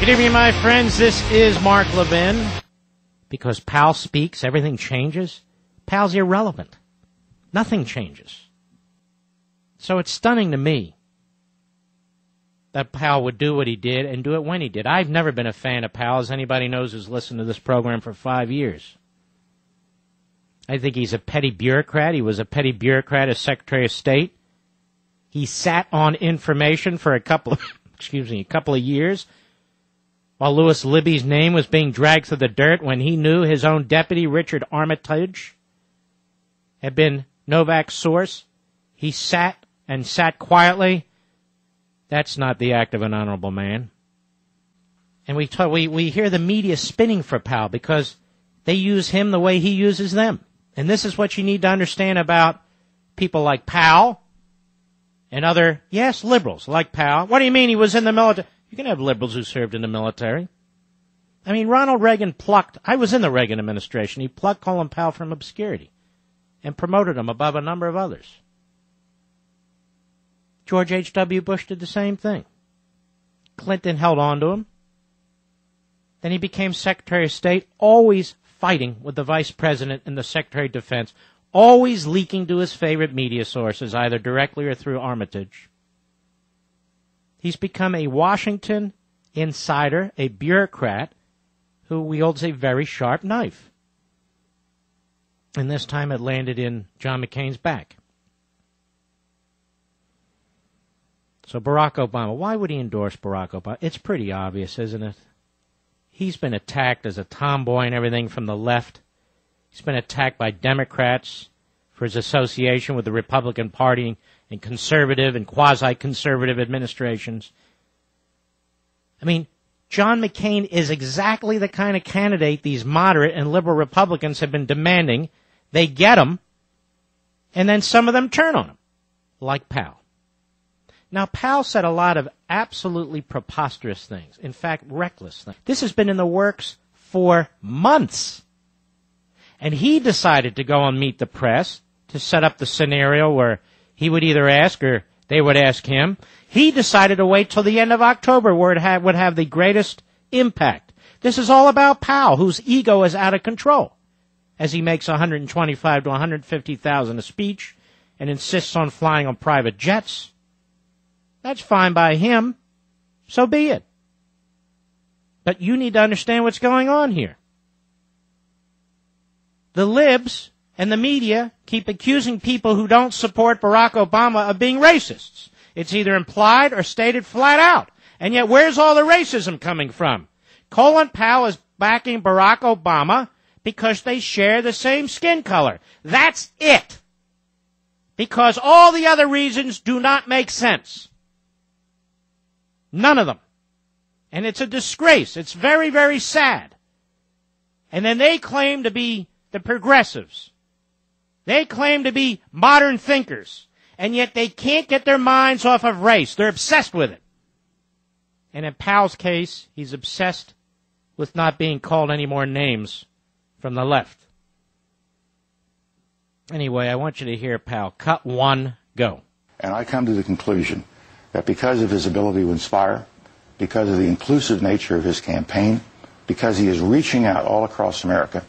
Good evening, my friends. This is Mark Levin. Because Powell speaks, everything changes. Powell's irrelevant. Nothing changes. So it's stunning to me that Powell would do what he did and do it when he did. I've never been a fan of Powell, as anybody knows who's listened to this program for 5 years. I think he's a petty bureaucrat. He was a petty bureaucrat as Secretary of State. He sat on information for a couple of years while Louis Libby's name was being dragged through the dirt when he knew his own deputy, Richard Armitage, had been Novak's source. He sat quietly. That's not the act of an honorable man. And we hear the media spinning for Powell because they use him the way he uses them. And this is what you need to understand about people like Powell and other, yes, liberals like Powell. What do you mean he was in the military? You can have liberals who served in the military. I mean, Ronald Reagan I was in the Reagan administration. He plucked Colin Powell from obscurity and promoted him above a number of others. George H.W. Bush did the same thing. Clinton held on to him. Then he became Secretary of State, always fighting with the Vice President and the Secretary of Defense, always leaking to his favorite media sources, either directly or through Armitage. He's become a Washington insider, a bureaucrat, who wields a very sharp knife. And this time it landed in John McCain's back. So Barack Obama, why would he endorse Barack Obama? It's pretty obvious, isn't it? He's been attacked as a tomboy and everything from the left. He's been attacked by Democrats for his association with the Republican Party and conservative and quasi-conservative administrations. I mean, John McCain is exactly the kind of candidate these moderate and liberal Republicans have been demanding. They get him, and then some of them turn on him, like Powell. Now, Powell said a lot of absolutely preposterous things, in fact, reckless things. This has been in the works for months. And he decided to go and meet the press to set up the scenario where he would either ask or they would ask him. He decided to wait till the end of October where it would have the greatest impact. This is all about Powell, whose ego is out of control, as he makes $125,000 to $150,000 a speech and insists on flying on private jets. That's fine by him. So be it. But you need to understand what's going on here. The libs and the media keep accusing people who don't support Barack Obama of being racists. It's either implied or stated flat out. And yet, where's all the racism coming from? Colin Powell is backing Barack Obama because they share the same skin color. That's it. Because all the other reasons do not make sense. None of them. And it's a disgrace. It's very, very sad. And then they claim to be the progressives. They claim to be modern thinkers. And yet they can't get their minds off of race. They're obsessed with it. And in Powell's case, he's obsessed with not being called any more names from the left. Anyway, I want you to hear Powell. Cut one, go. And I come to the conclusion that because of his ability to inspire, because of the inclusive nature of his campaign, because he is reaching out all across America,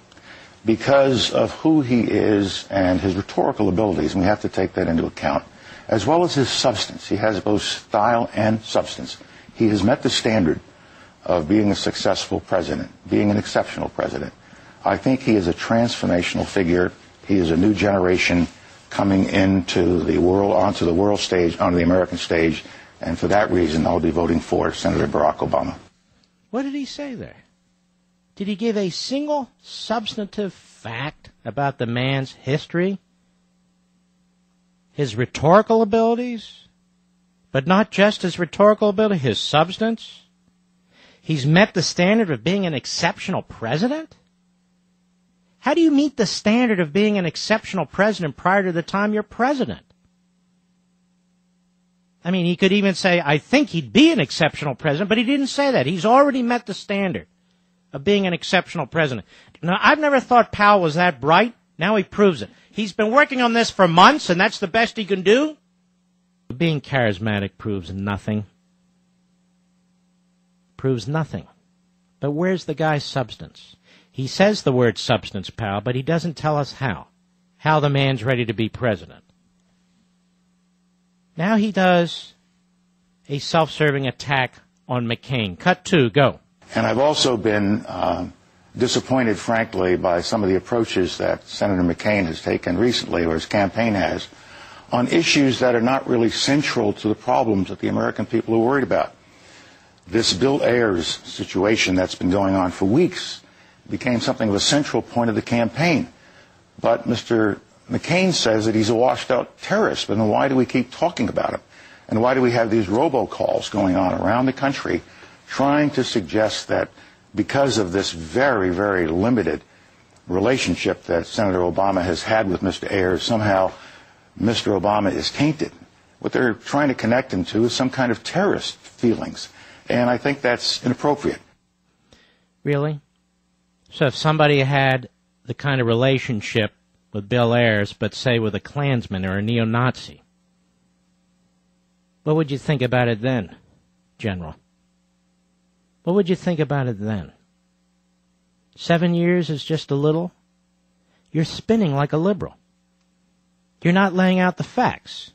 because of who he is and his rhetorical abilities, and we have to take that into account, as well as his substance. He has both style and substance. He has met the standard of being a successful president, being an exceptional president. I think he is a transformational figure. He is a new generation coming into the world, onto the world stage, onto the American stage, and for that reason, I'll be voting for Senator Barack Obama. What did he say there? Did he give a single substantive fact about the man's history? His rhetorical abilities? But not just his rhetorical ability, his substance? He's met the standard of being an exceptional president? How do you meet the standard of being an exceptional president prior to the time you're president? I mean, he could even say, I think he'd be an exceptional president, but he didn't say that. He's already met the standard of being an exceptional president. Now, I've never thought Powell was that bright. Now he proves it. He's been working on this for months, and that's the best he can do. Being charismatic proves nothing. proves nothing. But where's the guy's substance? He says the word substance, pal, but he doesn't tell us how the man's ready to be president. Now he does a self-serving attack on McCain. Cut 2, go. And I've also been disappointed, frankly, by some of the approaches that Senator McCain has taken recently, or his campaign has, on issues that are not really central to the problems that the American people are worried about. This Bill Ayers situation that's been going on for weeks became something of a central point of the campaign. But Mr. McCain says that he's a washed-out terrorist, but then why do we keep talking about him? And why do we have these robocalls going on around the country trying to suggest that because of this very, very limited relationship that Senator Obama has had with Mr. Ayers, somehow Mr. Obama is tainted? What they're trying to connect him to is some kind of terrorist feelings. And I think that's inappropriate. Really? So if somebody had the kind of relationship with Bill Ayers, but say with a Klansman or a neo-Nazi, what would you think about it then, General? What would you think about it then? 7 years is just a little? You're spinning like a liberal. You're not laying out the facts.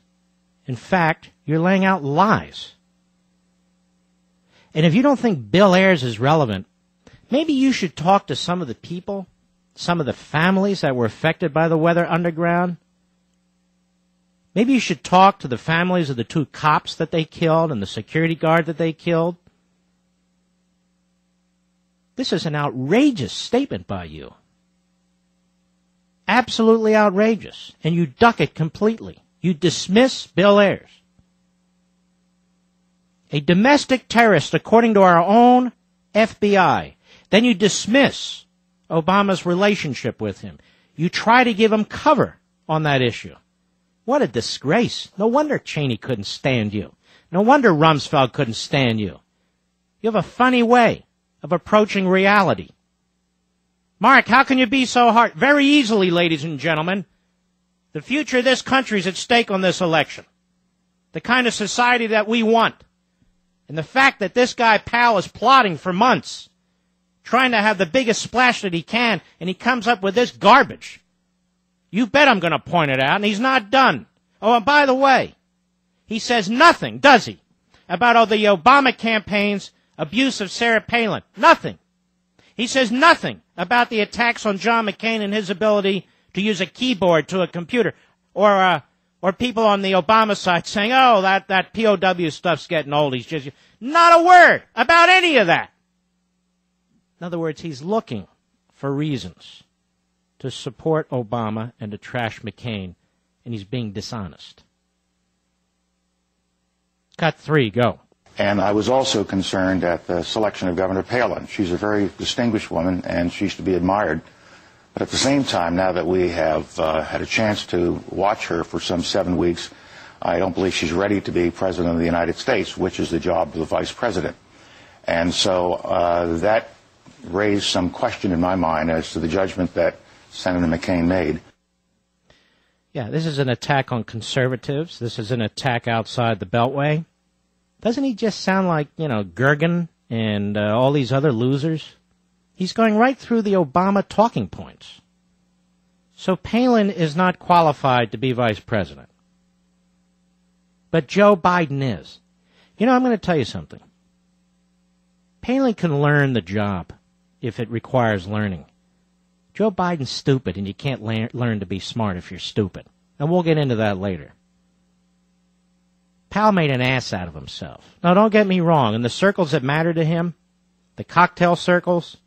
In fact, you're laying out lies. And if you don't think Bill Ayers is relevant, maybe you should talk to some of the people, some of the families that were affected by the Weather Underground. Maybe you should talk to the families of the 2 cops that they killed and the security guard that they killed. This is an outrageous statement by you. Absolutely outrageous. And you duck it completely. You dismiss Bill Ayers. A domestic terrorist according to our own FBI. Then you dismiss Obama's relationship with him. You try to give him cover on that issue. What a disgrace. No wonder Cheney couldn't stand you. No wonder Rumsfeld couldn't stand you. You have a funny way of approaching reality. Mark, how can you be so hard? Very easily, ladies and gentlemen. The future of this country is at stake on this election. The kind of society that we want. And the fact that this guy Powell is plotting for months, trying to have the biggest splash that he can, and he comes up with this garbage. You bet I'm going to point it out, and he's not done. Oh, and by the way, he says nothing, does he, about the Obama campaign's abuse of Sarah Palin. Nothing. He says nothing about the attacks on John McCain and his ability to use a keyboard to a computer, or people on the Obama side saying, oh, that POW stuff's getting old. He's just not a word about any of that. In other words, he's looking for reasons to support Obama and to trash McCain, and he's being dishonest. Cut 3, go. And I was also concerned at the selection of Governor Palin. She's a very distinguished woman, and she's to be admired. But at the same time, now that we have had a chance to watch her for some 7 weeks, I don't believe she's ready to be President of the United States, which is the job of the Vice President. And so that raised some question in my mind as to the judgment that Senator McCain made. Yeah, this is an attack on conservatives. This is an attack outside the Beltway. Doesn't he just sound like, Gergen and all these other losers? He's going right through the Obama talking points. So Palin is not qualified to be vice president. But Joe Biden is. I'm going to tell you something. Palin can learn the job if it requires learning. Joe Biden's stupid, and you can't learn to be smart if you're stupid. And we'll get into that later. Powell made an ass out of himself. Now, don't get me wrong. In the circles that matter to him, the cocktail circles,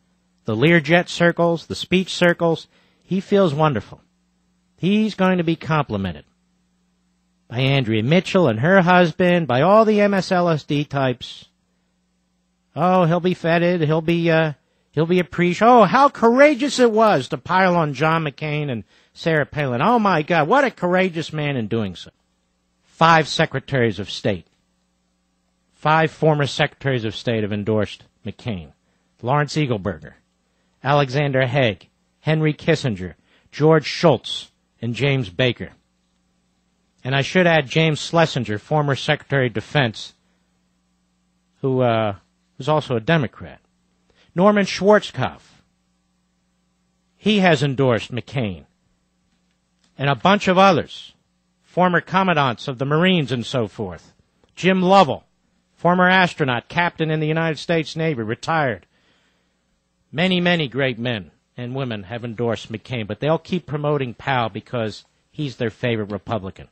the Learjet circles, the speech circles, he feels wonderful. He's going to be complimented by Andrea Mitchell and her husband, by all the MSLSD types. Oh, he'll be feted. He'll be appreciated. Oh, how courageous it was to pile on John McCain and Sarah Palin. Oh, my God, what a courageous man in doing so. 5 secretaries of state. 5 former secretaries of state have endorsed McCain. Lawrence Eagleburger, Alexander Haig, Henry Kissinger, George Shultz, and James Baker. And I should add James Schlesinger, former Secretary of Defense, who who's also a Democrat. Norman Schwarzkopf, he has endorsed McCain. And a bunch of others, former commandants of the Marines and so forth. Jim Lovell, former astronaut, captain in the United States Navy, retired. Many, many great men and women have endorsed McCain, but they'll keep promoting Powell because he's their favorite Republican.